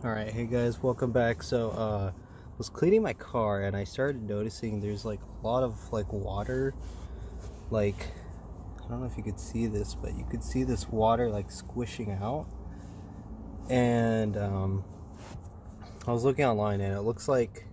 Alright, hey guys, welcome back. So, I was cleaning my car and I started noticing there's like a lot of like water. Like, I don't know if you could see this, but you could see this water like squishing out. And I was looking online and it looks like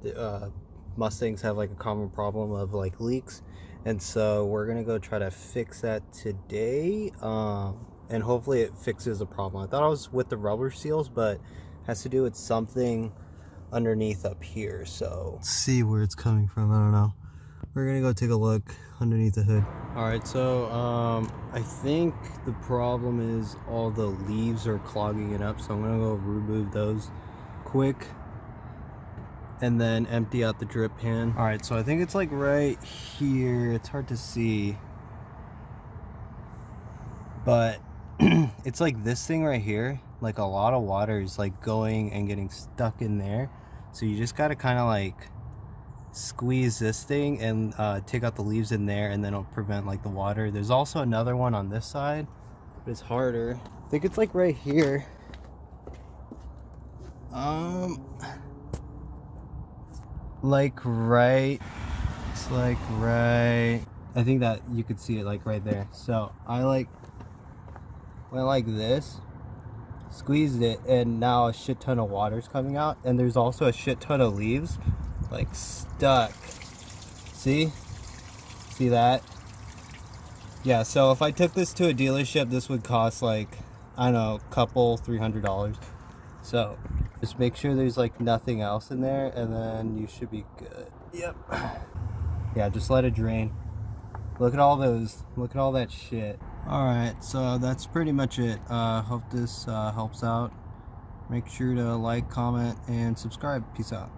the Mustangs have like a common problem of like leaks. And so we're gonna go try to fix that today. And hopefully it fixes the problem. I thought I was with the rubber seals, but it has to do with something underneath up here. So let's see where it's coming from. I don't know. We're gonna go take a look underneath the hood. All right, so I think the problem is all the leaves are clogging it up. So I'm gonna go remove those quick and then empty out the drip pan. All right, so I think it's like right here. It's hard to see, but it's like this thing right here. Like a lot of water is like going and getting stuck in there. So you just gotta kind of like squeeze this thing and take out the leaves in there, and then it'll prevent like the water. There's also another one on this side, but it's harder. I think it's like right here. Like right, it's like right, I think that you could see it like right there. So I like went like this, squeezed it, and now a shit ton of water's coming out, and there's also a shit ton of leaves like stuck. See that? Yeah, so if I took this to a dealership, this would cost like, I don't know, a couple $300. So just make sure there's like nothing else in there, and then you should be good. Yep. Yeah, just let it drain. Look at all those, look at all that shit. All right, so that's pretty much it. Hope this helps out. Make sure to like, comment, and subscribe. Peace out.